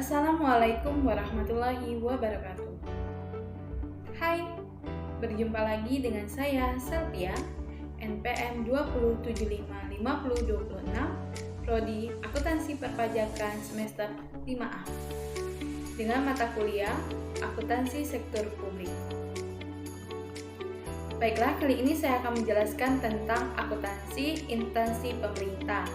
Assalamualaikum warahmatullahi wabarakatuh. Hai, berjumpa lagi dengan saya Selvia, NPM 207550226, Prodi Akuntansi Perpajakan semester 5A, dengan mata kuliah Akuntansi Sektor Publik. Baiklah, kali ini saya akan menjelaskan tentang akuntansi instansi pemerintah,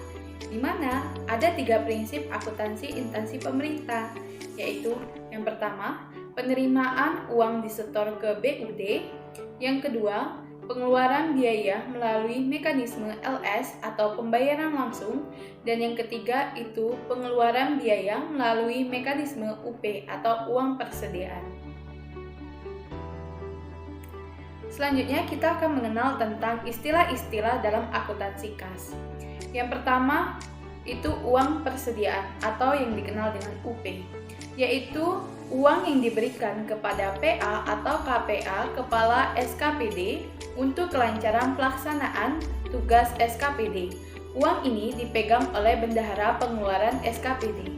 di mana ada 3 prinsip akuntansi instansi pemerintah, yaitu yang pertama, penerimaan uang disetor ke BUD, yang kedua, pengeluaran biaya melalui mekanisme LS atau pembayaran langsung, dan yang ketiga itu pengeluaran biaya melalui mekanisme UP atau uang persediaan. Selanjutnya kita akan mengenal tentang istilah-istilah dalam akuntansi kas. Yang pertama itu uang persediaan atau yang dikenal dengan UP, yaitu uang yang diberikan kepada PA atau KPA kepala SKPD untuk kelancaran pelaksanaan tugas SKPD. Uang ini dipegang oleh bendahara pengeluaran SKPD.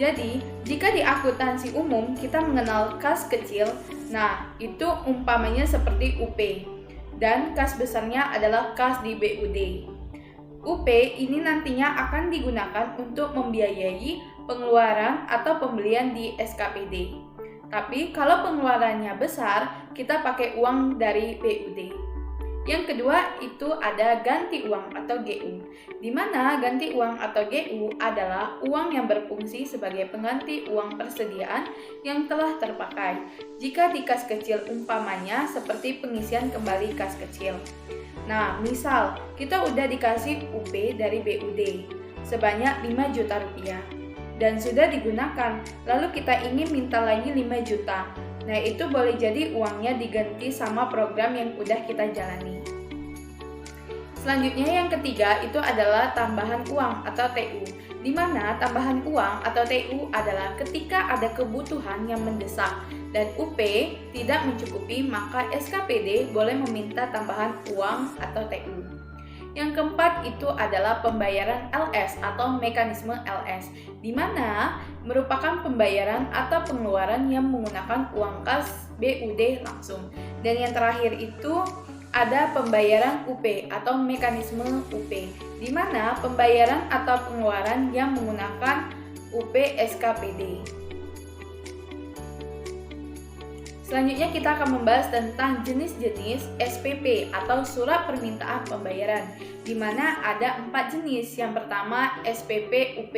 Jadi, jika di akuntansi umum kita mengenal kas kecil, nah itu umpamanya seperti UP, dan kas besarnya adalah kas di BUD. UP ini nantinya akan digunakan untuk membiayai pengeluaran atau pembelian di SKPD. Tapi kalau pengeluarannya besar, kita pakai uang dari BUD. Yang kedua itu ada ganti uang atau GU, di mana ganti uang atau GU adalah uang yang berfungsi sebagai pengganti uang persediaan yang telah terpakai. Jika di kas kecil umpamanya seperti pengisian kembali kas kecil. Nah, misal kita udah dikasih UP dari BUD sebanyak 5 juta rupiah dan sudah digunakan, lalu kita ingin minta lagi 5 juta. Nah, itu boleh jadi uangnya diganti sama program yang udah kita jalani. Selanjutnya yang ketiga itu adalah tambahan uang atau TU, di mana tambahan uang atau TU adalah ketika ada kebutuhan yang mendesak dan UP tidak mencukupi, maka SKPD boleh meminta tambahan uang atau TU. Yang keempat itu adalah pembayaran LS atau mekanisme LS, di mana merupakan pembayaran atau pengeluaran yang menggunakan uang kas BUD langsung. Dan yang terakhir itu ada pembayaran UP atau mekanisme UP, di mana pembayaran atau pengeluaran yang menggunakan UP SKPD. Selanjutnya kita akan membahas tentang jenis-jenis SPP atau surat permintaan pembayaran, di mana ada 4 jenis. Yang pertama SPP UP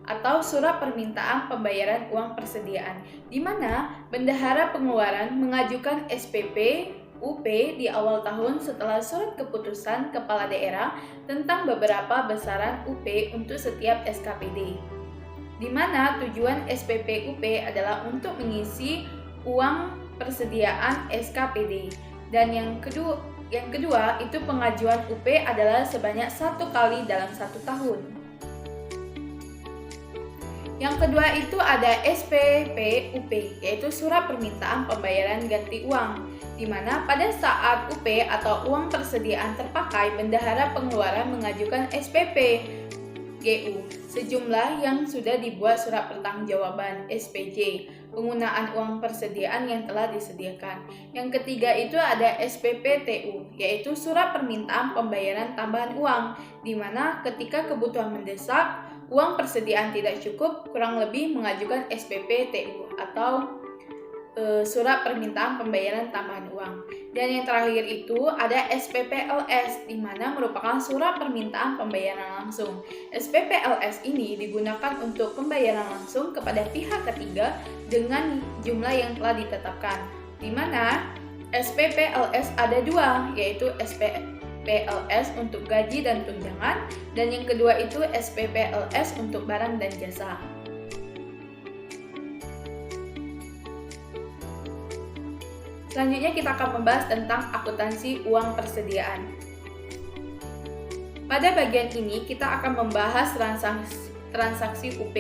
atau surat permintaan pembayaran uang persediaan, di mana bendahara pengeluaran mengajukan SPP UP di awal tahun setelah surat keputusan kepala daerah tentang beberapa besaran UP untuk setiap SKPD, di mana tujuan SPP UP adalah untuk mengisi uang persediaan SKPD. Dan yang kedua itu pengajuan UP adalah sebanyak 1 kali dalam 1 tahun. Yang kedua itu ada SPP UP, yaitu surat permintaan pembayaran ganti uang, di mana pada saat UP atau uang persediaan terpakai, bendahara pengeluaran mengajukan SPP GU sejumlah yang sudah dibuat surat pertanggungjawaban SPJ penggunaan uang persediaan yang telah disediakan. Yang ketiga itu ada SPP TU, yaitu surat permintaan pembayaran tambahan uang, di mana ketika kebutuhan mendesak, uang persediaan tidak cukup, kurang lebih mengajukan SPP TU atau surat permintaan pembayaran tambahan uang. Dan yang terakhir itu ada SPPLS, di mana merupakan surat permintaan pembayaran langsung. SPPLS ini digunakan untuk pembayaran langsung kepada pihak ketiga dengan jumlah yang telah ditetapkan, di mana SPPLS ada 2, yaitu SPPLS untuk gaji dan tunjangan, dan yang kedua itu SPPLS untuk barang dan jasa. Selanjutnya kita akan membahas tentang akuntansi uang persediaan. Pada bagian ini kita akan membahas transaksi UP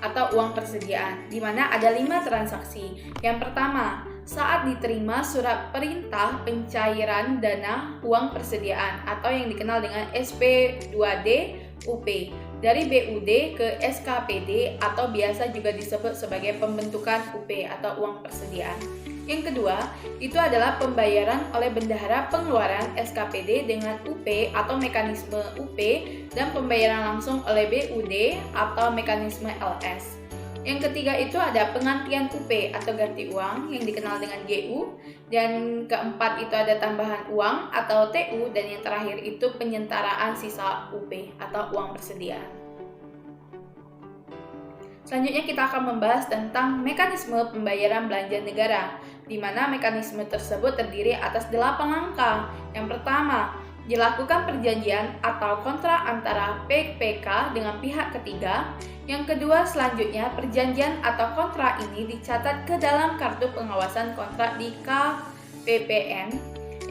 atau uang persediaan, di mana ada 5 transaksi. Yang pertama, saat diterima surat perintah pencairan dana uang persediaan atau yang dikenal dengan SP2D UP. dari BUD ke SKPD atau biasa juga disebut sebagai pembentukan UP atau uang persediaan. Yang kedua, itu adalah pembayaran oleh bendahara pengeluaran SKPD dengan UP atau mekanisme UP dan pembayaran langsung oleh BUD atau mekanisme LS. Yang ketiga itu ada pengantian UP atau ganti uang yang dikenal dengan GU, dan keempat itu ada tambahan uang atau TU, dan yang terakhir itu penyentaraan sisa UP atau uang persediaan. Selanjutnya kita akan membahas tentang mekanisme pembayaran belanja negara, di mana mekanisme tersebut terdiri atas 8 langkah. Yang pertama, dilakukan perjanjian atau kontrak antara PPK dengan pihak ketiga. Yang kedua, selanjutnya perjanjian atau kontrak ini dicatat ke dalam kartu pengawasan kontrak di KPPN.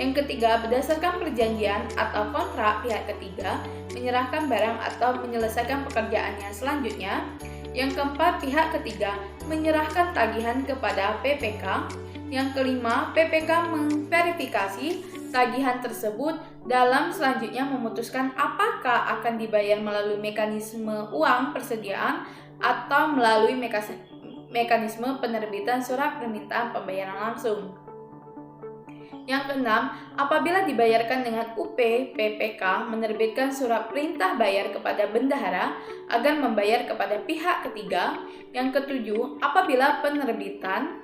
Yang ketiga, berdasarkan perjanjian atau kontrak pihak ketiga menyerahkan barang atau menyelesaikan pekerjaannya selanjutnya. Yang keempat, pihak ketiga menyerahkan tagihan kepada PPK. Yang kelima, PPK memverifikasi tagihan tersebut dalam selanjutnya memutuskan apakah akan dibayar melalui mekanisme uang persediaan atau melalui mekanisme penerbitan surat permintaan pembayaran langsung. Yang keenam, apabila dibayarkan dengan UP, PPK menerbitkan surat perintah bayar kepada bendahara agar membayar kepada pihak ketiga. Yang ketujuh, apabila penerbitan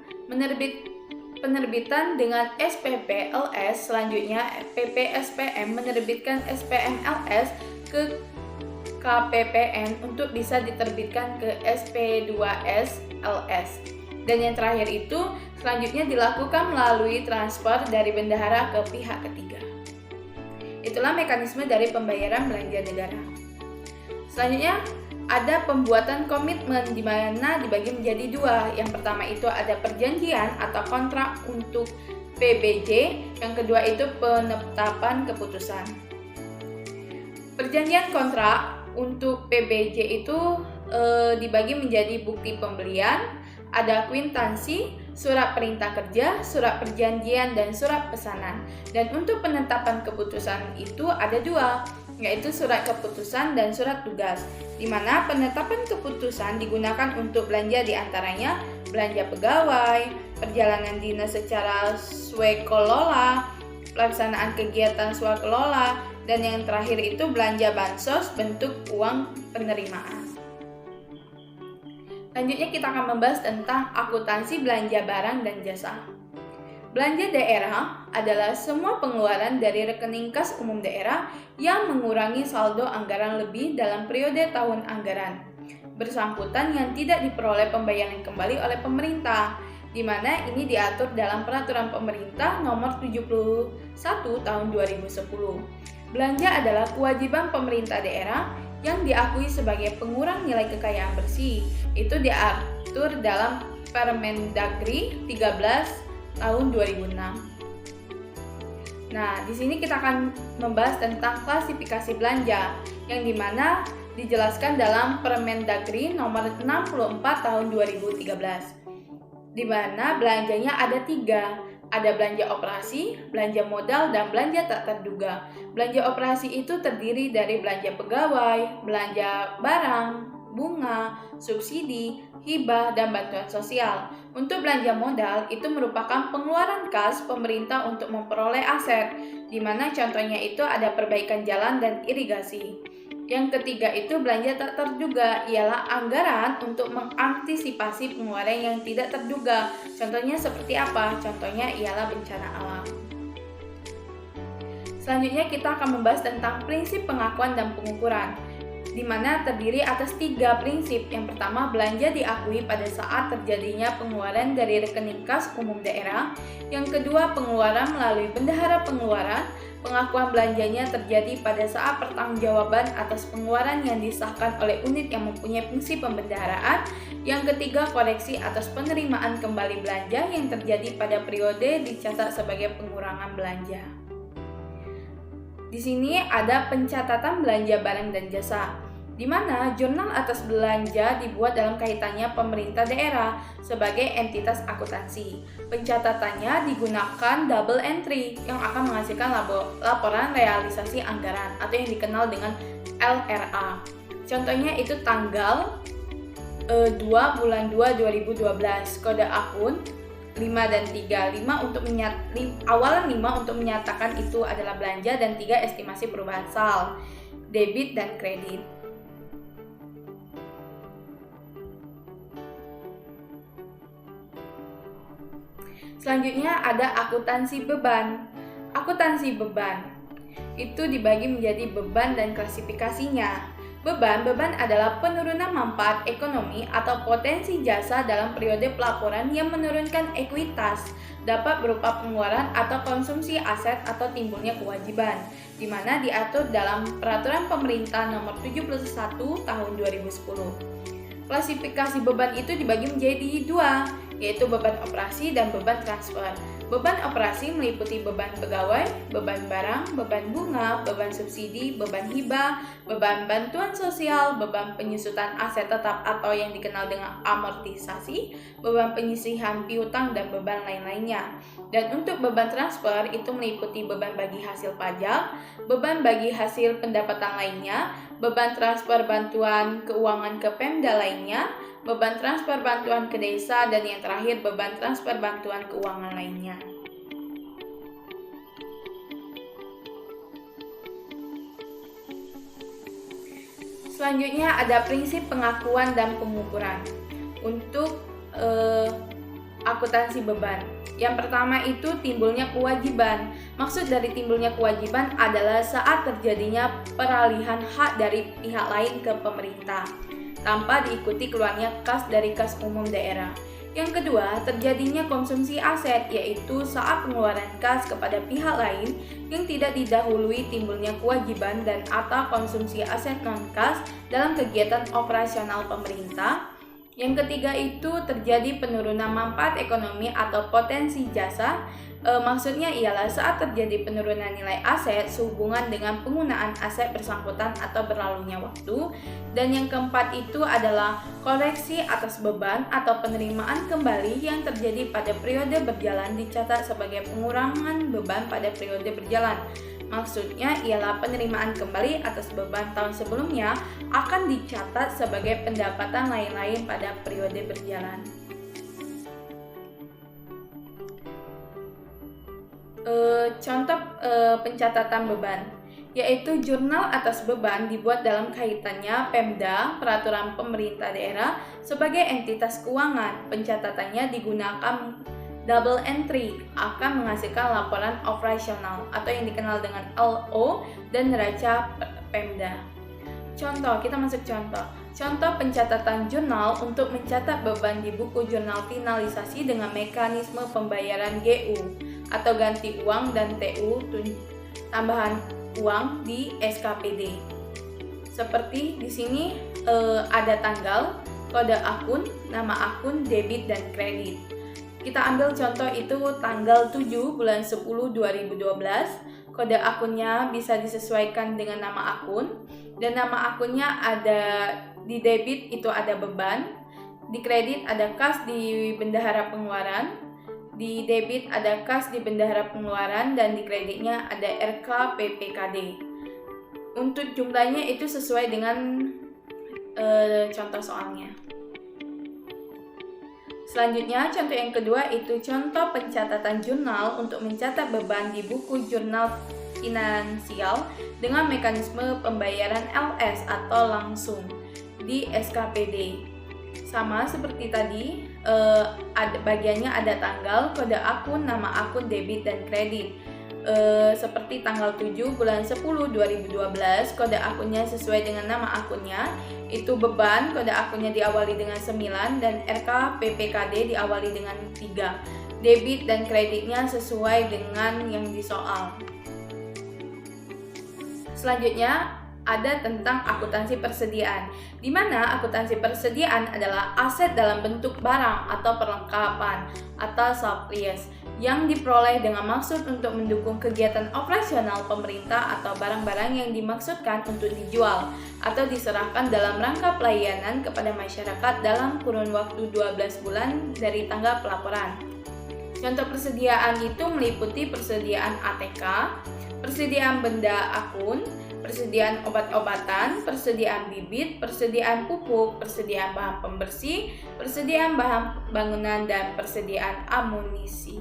dengan SPP LS, selanjutnya PPSPM menerbitkan SPM LS ke KPPN untuk bisa diterbitkan ke SP2S LS. Dan yang terakhir itu selanjutnya dilakukan melalui transfer dari bendahara ke pihak ketiga. Itulah mekanisme dari pembayaran belanja negara. Selanjutnya ada pembuatan komitmen di mana dibagi menjadi dua. Yang pertama itu ada perjanjian atau kontrak untuk PBJ, yang kedua itu penetapan keputusan. Perjanjian kontrak untuk PBJ itu dibagi menjadi bukti pembelian, ada kwitansi, surat perintah kerja, surat perjanjian, dan surat pesanan. Dan untuk penetapan keputusan itu ada dua, yaitu surat keputusan dan surat tugas, di mana penetapan keputusan digunakan untuk belanja diantaranya belanja pegawai, perjalanan dinas secara swakelola, pelaksanaan kegiatan swakelola, dan yang terakhir itu belanja bansos bentuk uang penerimaan. Selanjutnya kita akan membahas tentang akuntansi belanja barang dan jasa. Belanja daerah adalah semua pengeluaran dari rekening kas umum daerah yang mengurangi saldo anggaran lebih dalam periode tahun anggaran bersangkutan yang tidak diperoleh pembayaran kembali oleh pemerintah, di mana ini diatur dalam Peraturan Pemerintah Nomor 71 Tahun 2010. Belanja adalah kewajiban pemerintah daerah yang diakui sebagai pengurang nilai kekayaan bersih. Itu diatur dalam Permendagri 13 tahun 2006. Nah, di sini kita akan membahas tentang klasifikasi belanja yang dimana dijelaskan dalam Permendagri nomor 64 tahun 2013. Di mana belanjanya ada 3. Ada belanja operasi, belanja modal, dan belanja tak terduga. Belanja operasi itu terdiri dari belanja pegawai, belanja barang, bunga, subsidi, hibah, dan bantuan sosial. Untuk belanja modal itu merupakan pengeluaran kas pemerintah untuk memperoleh aset, di mana contohnya itu ada perbaikan jalan dan irigasi. Yang ketiga itu belanja tak terduga, ialah anggaran untuk mengantisipasi pengeluaran yang tidak terduga. Contohnya seperti apa? Contohnya ialah bencana alam. Selanjutnya kita akan membahas tentang prinsip pengakuan dan pengukuran, di mana terdiri atas 3 prinsip. Yang pertama, belanja diakui pada saat terjadinya pengeluaran dari rekening kas umum daerah. Yang kedua, pengeluaran melalui bendahara pengeluaran. Pengakuan belanjanya terjadi pada saat pertanggungjawaban atas pengeluaran yang disahkan oleh unit yang mempunyai fungsi pembendaharaan. Yang ketiga, koreksi atas penerimaan kembali belanja yang terjadi pada periode dicatat sebagai pengurangan belanja. Di sini ada pencatatan belanja barang dan jasa, di mana jurnal atas belanja dibuat dalam kaitannya pemerintah daerah sebagai entitas akuntansi. Pencatatannya digunakan double entry yang akan menghasilkan laporan realisasi anggaran atau yang dikenal dengan LRA. Contohnya itu tanggal 2 bulan 2 2012, kode akun 5 dan 3. Awalan 5 untuk menyatakan itu adalah belanja, dan 3 estimasi perubahan saldo, debit dan kredit. Selanjutnya ada akuntansi beban. Akuntansi beban itu dibagi menjadi beban dan klasifikasinya. Beban adalah penurunan manfaat ekonomi atau potensi jasa dalam periode pelaporan yang menurunkan ekuitas, dapat berupa pengeluaran atau konsumsi aset atau timbulnya kewajiban, di mana diatur dalam Peraturan Pemerintah Nomor 71 Tahun 2010. Klasifikasi beban itu dibagi menjadi 2, yaitu beban operasi dan beban transfer. Beban operasi meliputi beban pegawai, beban barang, beban bunga, beban subsidi, beban hibah, beban bantuan sosial, beban penyusutan aset tetap atau yang dikenal dengan amortisasi, beban penyisihan piutang, dan beban lain-lainnya. Dan untuk beban transfer itu meliputi beban bagi hasil pajak, beban bagi hasil pendapatan lainnya, beban transfer bantuan keuangan ke Pemda lainnya, beban transfer bantuan ke desa, dan yang terakhir beban transfer bantuan keuangan lainnya. Selanjutnya ada prinsip pengakuan dan pengukuran untuk akuntansi beban. Yang pertama itu timbulnya kewajiban. Maksud dari timbulnya kewajiban adalah saat terjadinya peralihan hak dari pihak lain ke pemerintah tanpa diikuti keluarnya kas dari kas umum daerah. Yang kedua, terjadinya konsumsi aset, yaitu saat pengeluaran kas kepada pihak lain yang tidak didahului timbulnya kewajiban dan atau konsumsi aset non-kas dalam kegiatan operasional pemerintah. Yang ketiga itu terjadi penurunan manfaat ekonomi atau potensi jasa. Maksudnya ialah saat terjadi penurunan nilai aset sehubungan dengan penggunaan aset bersangkutan atau berlalunya waktu. Dan yang keempat itu adalah koreksi atas beban atau penerimaan kembali yang terjadi pada periode berjalan dicatat sebagai pengurangan beban pada periode berjalan. Maksudnya ialah penerimaan kembali atas beban tahun sebelumnya akan dicatat sebagai pendapatan lain-lain pada periode berjalan. Contoh pencatatan beban, yaitu jurnal atas beban dibuat dalam kaitannya Pemda, peraturan pemerintah daerah sebagai entitas keuangan. Pencatatannya digunakan double entry, akan menghasilkan laporan operasional atau yang dikenal dengan LO dan neraca Pemda. Contoh, kita masuk contoh. Contoh pencatatan jurnal untuk mencatat beban di buku jurnal finalisasi dengan mekanisme pembayaran GU atau ganti uang dan TU tambahan uang di SKPD. Seperti di sini ada tanggal, kode akun, nama akun, debit dan kredit. Kita ambil contoh itu tanggal 7 bulan 10 2012. Kode akunnya bisa disesuaikan dengan nama akun, dan nama akunnya ada di debit itu ada beban, di kredit ada kas di bendahara pengeluaran, di debit ada kas di bendahara pengeluaran, dan di kreditnya ada RK PPKD. Untuk jumlahnya itu sesuai dengan contoh soalnya. Selanjutnya, contoh yang kedua itu contoh pencatatan jurnal untuk mencatat beban di buku jurnal finansial dengan mekanisme pembayaran LS atau langsung di SKPD. Sama seperti tadi, bagiannya ada tanggal, kode akun, nama akun, debit dan kredit. Seperti tanggal 7 bulan 10 2012, kode akunnya sesuai dengan nama akunnya, itu beban, kode akunnya diawali dengan 9, dan RK PPKD diawali dengan 3. Debit dan kreditnya sesuai dengan yang disoal. Selanjutnya ada tentang akuntansi persediaan, di mana akuntansi persediaan adalah aset dalam bentuk barang atau perlengkapan atau surplus yang diperoleh dengan maksud untuk mendukung kegiatan operasional pemerintah atau barang-barang yang dimaksudkan untuk dijual atau diserahkan dalam rangka pelayanan kepada masyarakat dalam kurun waktu 12 bulan dari tanggal pelaporan. Contoh persediaan itu meliputi persediaan ATK, persediaan benda akun, persediaan obat-obatan, persediaan bibit, persediaan pupuk, persediaan bahan pembersih, persediaan bahan bangunan, dan persediaan amunisi.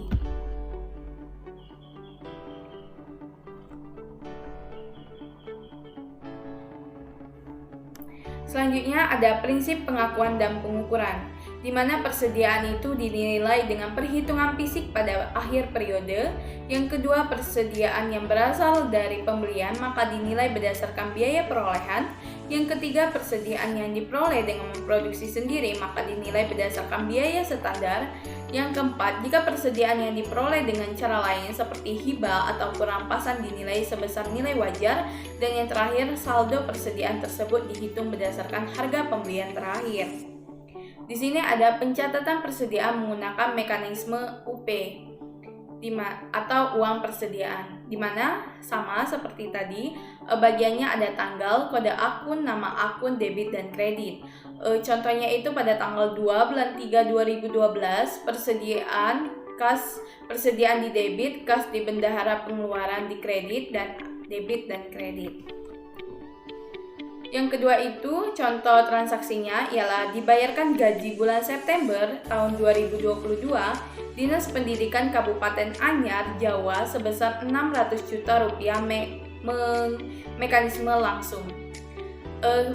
Selanjutnya ada prinsip pengakuan dan pengukuran, di mana persediaan itu dinilai dengan perhitungan fisik pada akhir periode. Yang kedua, persediaan yang berasal dari pembelian maka dinilai berdasarkan biaya perolehan. Yang ketiga, persediaan yang diperoleh dengan memproduksi sendiri maka dinilai berdasarkan biaya standar. Yang keempat, jika persediaan yang diperoleh dengan cara lain seperti hibah atau perampasan dinilai sebesar nilai wajar. Dan yang terakhir, saldo persediaan tersebut dihitung berdasarkan harga pembelian terakhir. Di sini ada pencatatan persediaan menggunakan mekanisme UP atau uang persediaan, di mana sama seperti tadi, bagiannya ada tanggal, kode akun, nama akun, debit dan kredit. Contohnya itu pada tanggal 2 bulan 3 2012, persediaan di debit, kas di bendahara pengeluaran di kredit, dan debit dan kredit. Yang kedua itu, contoh transaksinya ialah dibayarkan gaji bulan September tahun 2022 Dinas Pendidikan Kabupaten Anyar, Jawa sebesar 600 juta rupiah mekanisme langsung.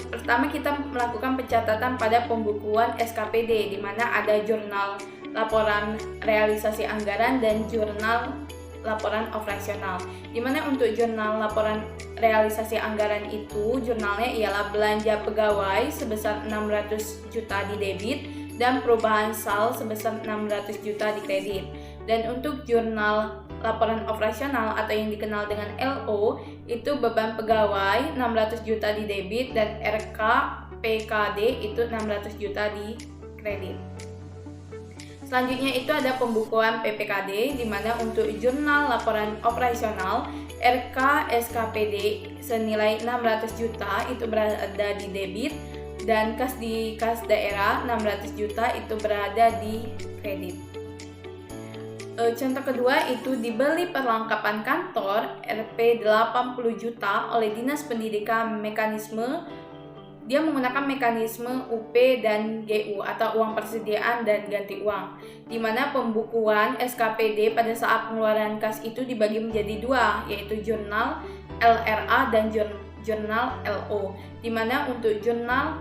Pertama kita melakukan pencatatan pada pembukuan SKPD, di mana ada jurnal laporan realisasi anggaran dan jurnal laporan operasional. Di mana untuk jurnal laporan realisasi anggaran itu, jurnalnya ialah belanja pegawai sebesar 600 juta di debit dan perubahan sal sebesar 600 juta di kredit. Dan untuk jurnal laporan operasional atau yang dikenal dengan LO, itu beban pegawai 600 juta di debit dan RK PKD itu 600 juta di kredit. Selanjutnya itu ada pembukuan PPKD, di mana untuk jurnal laporan operasional RK SKPD senilai 600 juta itu berada di debit dan kas daerah 600 juta itu berada di kredit. Contoh kedua itu dibeli perlengkapan kantor Rp 80 juta oleh Dinas Pendidikan dia menggunakan mekanisme UP dan GU atau uang persediaan dan ganti uang, di mana pembukuan SKPD pada saat pengeluaran kas itu dibagi menjadi dua, yaitu jurnal LRA dan jurnal LO, di mana untuk jurnal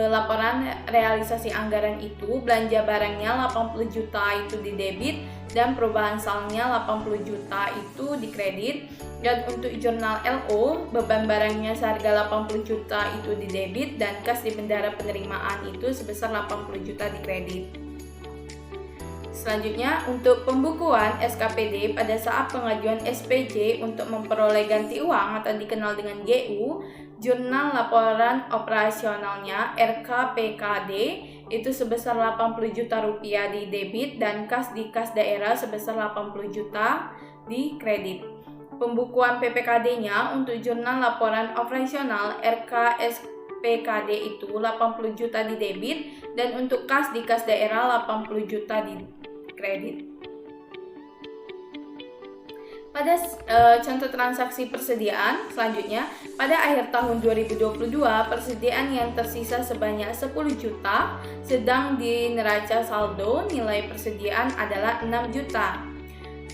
laporan realisasi anggaran itu belanja barangnya 80 juta itu di debit dan perubahan salnya 80 juta itu di kredit. Dan untuk jurnal LO, beban barangnya seharga 80 juta itu di debit dan kas di bendahara penerimaan itu sebesar 80 juta di kredit. Selanjutnya, untuk pembukuan SKPD pada saat pengajuan SPJ untuk memperoleh ganti uang atau dikenal dengan GU, jurnal laporan operasionalnya RKPKD itu sebesar 80 juta rupiah di debit dan kas daerah sebesar 80 juta di kredit. Pembukuan PPKD-nya untuk jurnal laporan operasional RKSPKD itu 80 juta di debit dan untuk kas daerah 80 juta di kredit. Pada contoh transaksi persediaan selanjutnya, pada akhir tahun 2022 persediaan yang tersisa sebanyak 10 juta, sedang di neraca saldo nilai persediaan adalah 6 juta.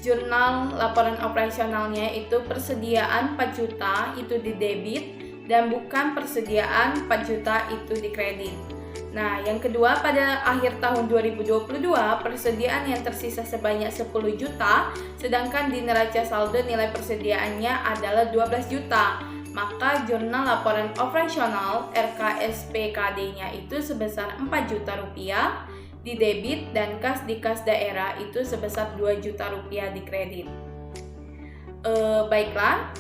Jurnal laporan operasionalnya itu persediaan 4 juta itu di debit dan bukan persediaan 4 juta itu di kredit. Nah, yang kedua, pada akhir tahun 2022 persediaan yang tersisa sebanyak 10 juta, sedangkan di neraca saldo nilai persediaannya adalah 12 juta. Maka jurnal laporan operasional RKSPKD-nya itu sebesar 4 juta rupiah di debit dan kas daerah itu sebesar 2 juta rupiah di kredit. Baiklah,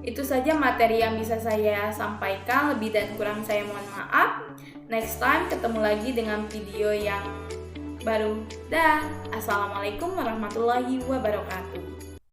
itu saja materi yang bisa saya sampaikan. Lebih dan kurang saya mohon maaf. Next time ketemu lagi dengan video yang baru. Assalamualaikum warahmatullahi wabarakatuh.